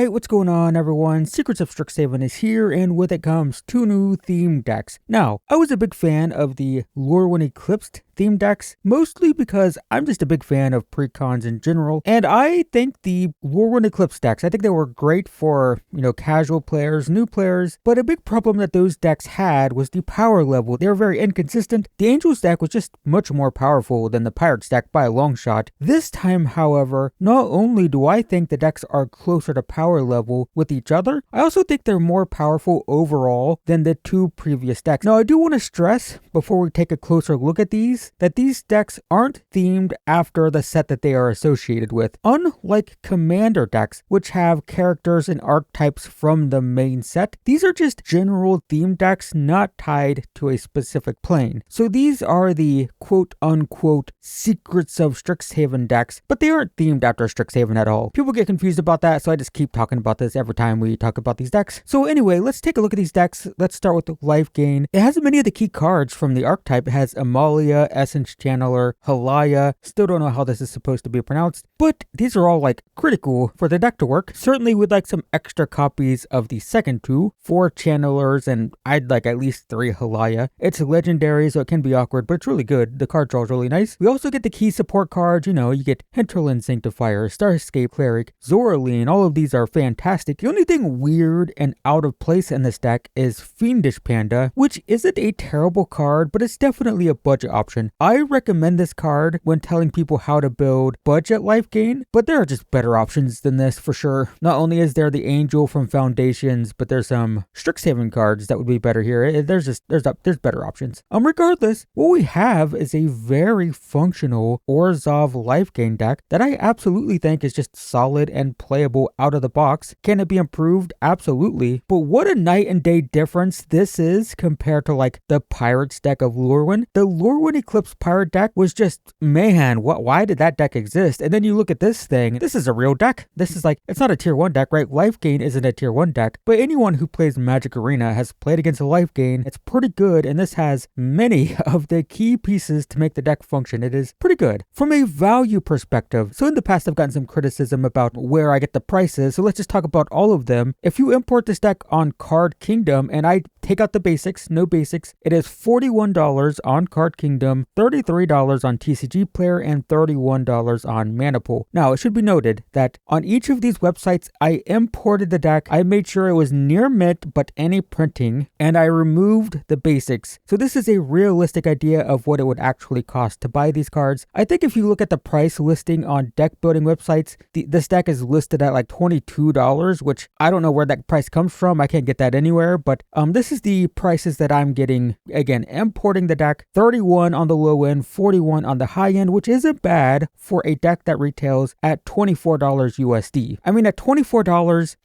Alright, what's going on everyone? Secrets of Strixhaven is here, and with it comes 2 new theme decks. Now, I was a big fan of the Lorwyn Eclipsed theme decks, mostly because I'm just a big fan of precons in general, and I think the Lorwyn Eclipsed decks, I think they were great for, casual players, new players, but a big problem that those decks had was the power level. They were very inconsistent. The Angels deck was just much more powerful than the Pirates deck by a long shot. This time, however, not only do I think the decks are closer to power level with each other, I also think they're more powerful overall than the 2 previous decks. Now, I do want to stress, before we take a closer look at these, that these decks aren't themed after the set that they are associated with, unlike Commander decks, which have characters and archetypes from the main set. These are just general theme decks not tied to a specific plane. So these are the quote-unquote secrets of Strixhaven decks, but they aren't themed after Strixhaven at all. People get confused about that, so I just keep talking about this every time we talk about these decks. So anyway, let's take a look at these decks. Let's start with Lifegain. It has many of the key cards from the archetype. It has Amalia, Essence Channeler, Halaya. Still don't know how this is supposed to be pronounced, but these are all like critical for the deck to work. Certainly would like some extra copies of the second 2, 4 Channelers, and I'd like at least 3 Halaya. It's legendary, so it can be awkward, but it's really good. The card draw is really nice. We also get the key support cards. You get Hinterland Sanctifier, Starscape Cleric, Zoraline. All of these are fantastic. The only thing weird and out of place in this deck is Fiendish Panda, which isn't a terrible card, but it's definitely a budget option. I recommend this card when telling people how to build budget Lifegain, but there are just better options than this for sure. Not only is there the Angel from Foundations, but there's some Strixhaven cards that would be better here. There's better options. Regardless, what we have is a very functional Orzhov Lifegain deck that I absolutely think is just solid and playable out of the box. Can it be improved? Absolutely. But what a night and day difference this is compared to like the Pirates deck of Lorwyn. The Lorwyn Eclipsed Pirate deck was just, man, why did that deck exist? And then you look at this thing, this is a real deck. This is like, it's not a tier 1 deck, right? Lifegain isn't a tier 1 deck, but anyone who plays Magic Arena has played against a Lifegain. It's pretty good, and this has many of the key pieces to make the deck function. It is pretty good. From a value perspective, so in the past I've gotten some criticism about where I get the prices, so let's just talk about all of them. If you import this deck on Card Kingdom, and I take out the basics, no basics, it is $41 on Card Kingdom, $33 on TCG Player, and $31 on Manipool. Now, it should be noted that on each of these websites, I imported the deck. I made sure it was near mint, but any printing, and I removed the basics. So this is a realistic idea of what it would actually cost to buy these cards. I think if you look at the price listing on deck building websites, this deck is listed at like $22, which I don't know where that price comes from. I can't get that anywhere, but this is the prices that I'm getting. Again, importing the deck, 31 on the low end, 41 on the high end, which isn't bad for a deck that retails at $24 USD. I mean, at $24,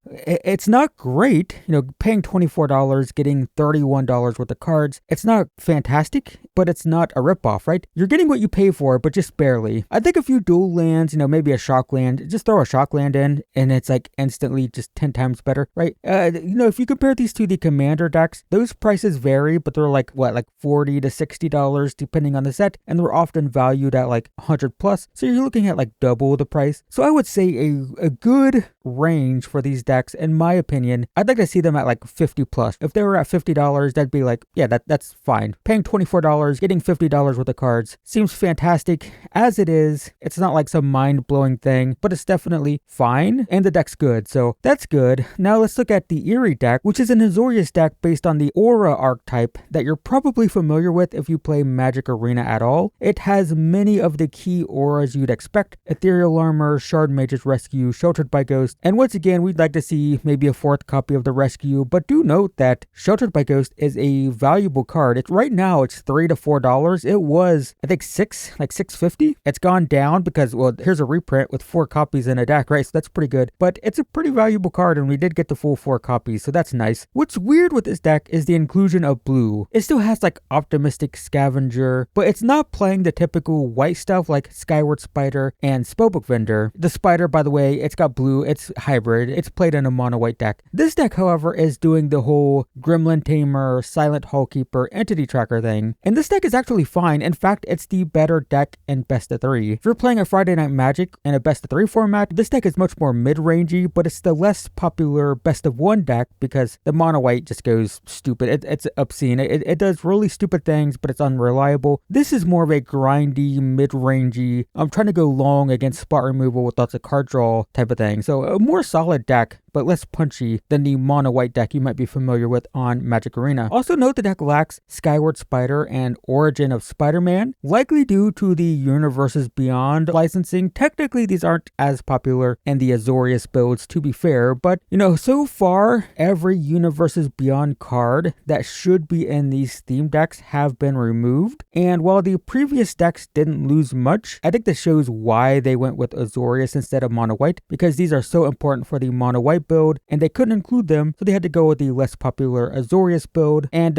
it's not great, paying $24, getting $31 worth of cards. It's not fantastic, but it's not a ripoff, right? You're getting what you pay for, but just barely. I think a few dual lands, maybe a shock land, just throw a shock land in, and it's like instantly just 10 times better, right? If you compare these to the Commander decks, those prices vary, but they're like $40 to $60 depending on the set, and they're often valued at like 100 plus, so you're looking at like double the price. So I would say a good range for these decks, in my opinion, I'd like to see them at like 50 plus. If they were at $50, that'd be like, yeah, that's fine. Paying $24, getting $50 worth of cards seems fantastic as it is. It's not like some mind-blowing thing, but it's definitely fine, and the deck's good, so that's good. Now let's look at the Eerie deck, which is an Azorius deck based on the Aura archetype that you're probably familiar with if you play Magic Arena at all. It has many of the key auras you'd expect: Ethereal Armor, Shard Mage's Rescue, Sheltered by Ghost, and once again, we'd like to see maybe a 4th copy of the Rescue, but do note that Sheltered by Ghost is a valuable card. Right now it's $3 to $4. It was, I think, $6.50. It's gone down because, well, here's a reprint with 4 copies in a deck, right? So that's pretty good, but it's a pretty valuable card, and we did get the full 4 copies, so that's nice. What's weird with this deck is the inclusion of blue. It still has like Optimistic Scavenger, but it's not playing the typical white stuff like Skyward Spider and Spellbook Vendor. The Spider, by the way, it's got blue, it's hybrid, it's played in a mono white deck. This deck, however, is doing the whole Gremlin Tamer, Silent Hallkeeper, Entity Tracker thing, and this this deck is actually fine. In fact, it's the better deck in best of 3. If you're playing a Friday Night Magic in a best of 3 format, this deck is much more mid-rangey, but it's the less popular best of 1 deck because the mono white just goes stupid. It's obscene. It does really stupid things, but it's unreliable. This is more of a grindy, mid-rangey, I'm trying to go long against spot removal with lots of card draw type of thing. So a more solid deck, but less punchy than the mono white deck you might be familiar with on Magic Arena. Also note the deck lacks Skyward Spider and Origin of Spider-Man, likely due to the Universes Beyond licensing. Technically, these aren't as popular in the Azorius builds, to be fair, but so far, every Universes Beyond card that should be in these theme decks have been removed. And while the previous decks didn't lose much, I think this shows why they went with Azorius instead of mono white, because these are so important for the mono white build, and they couldn't include them, so they had to go with the less popular Azorius build. And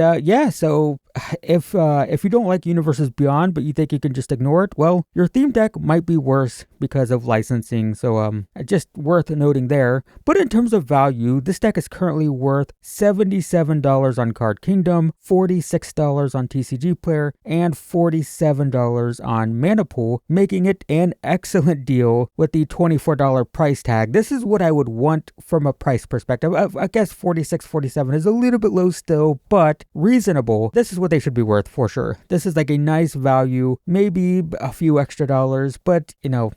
so if you don't like Universes Beyond, but you think you can just ignore it, well, your theme deck might be worse because of licensing. So just worth noting there. But in terms of value, this deck is currently worth $77 on Card Kingdom, $46 on TCG Player, and $47 on Mana Pool, making it an excellent deal with the $24 price tag. This is what I would want from a price perspective. I guess 46, 47 is a little bit low still, but reasonable. This is what they should be worth for sure. This is like a nice value, maybe a few extra dollars, but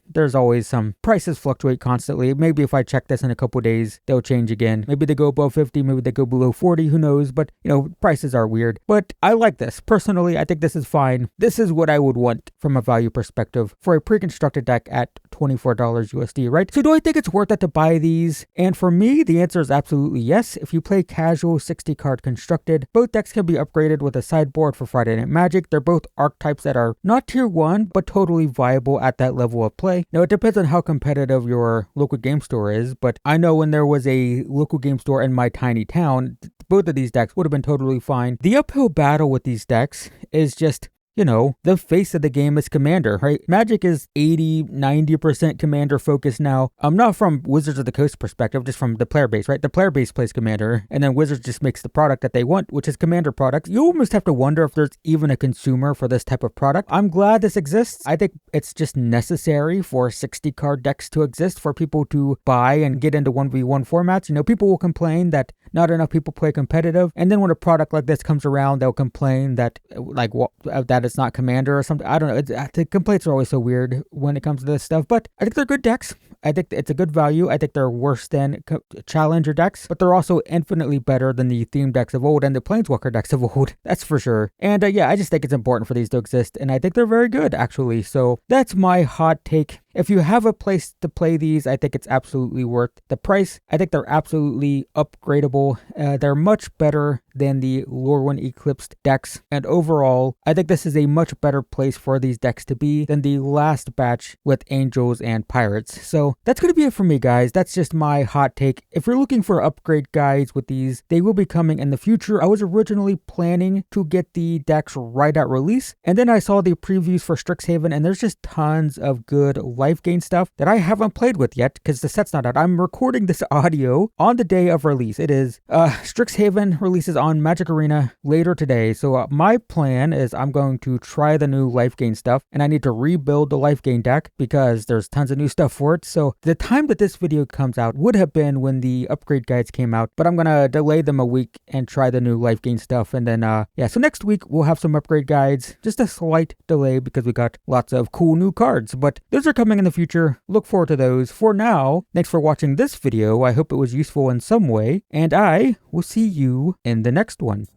there's always some prices fluctuate constantly. Maybe if I check this in a couple days, they'll change again. Maybe they go above 50, maybe they go below 40, who knows, but prices are weird. But I like this. Personally, I think this is fine. This is what I would want from a value perspective for a pre-constructed deck at $24 USD, right? So do I think it's worth it to buy these? And for me, the answer is absolutely yes. If you play casual 60 card constructed, both decks can be upgraded with a sideboard for Friday Night Magic. They're both archetypes that are not tier 1, but totally viable at that level of play. Now, it depends on how competitive your local game store is, but I know when there was a local game store in my tiny town, both of these decks would have been totally fine. The uphill battle with these decks is just the face of the game is Commander, right? Magic is 80-90% Commander focused now. Not from Wizards of the Coast perspective, just from the player base, right? The player base plays Commander, and then Wizards just makes the product that they want, which is Commander products. You almost have to wonder if there's even a consumer for this type of product. I'm glad this exists. I think it's just necessary for 60 card decks to exist for people to buy and get into 1v1 formats. People will complain that not enough people play competitive, and then when a product like this comes around, they'll complain that that it's not Commander or something. I don't know. The complaints are always so weird when it comes to this stuff, but I think they're good decks. I think it's a good value. I think they're worse than Challenger decks, but they're also infinitely better than the theme decks of old and the Planeswalker decks of old. That's for sure. And I just think it's important for these to exist, and I think they're very good, actually. So that's my hot take. If you have a place to play these, I think it's absolutely worth the price. I think they're absolutely upgradable. They're much better than the Lorwyn Eclipsed decks. And overall, I think this is a much better place for these decks to be than the last batch with Angels and Pirates. So that's going to be it for me, guys. That's just my hot take. If you're looking for upgrade guides with these, they will be coming in the future. I was originally planning to get the decks right at release, and then I saw the previews for Strixhaven, and there's just tons of good Lifegain stuff that I haven't played with yet because the set's not out. I'm recording this audio on the day of release. It is Strixhaven releases on Magic Arena later today. So my plan is I'm going to try the new Lifegain stuff, and I need to rebuild the Lifegain deck because there's tons of new stuff for it. So the time that this video comes out would have been when the upgrade guides came out, but I'm going to delay them a week and try the new Lifegain stuff. And then, so next week we'll have some upgrade guides, just a slight delay because we got lots of cool new cards, but those are coming in the future. Look forward to those. For now, thanks for watching this video. I hope it was useful in some way, and I will see you in the next one.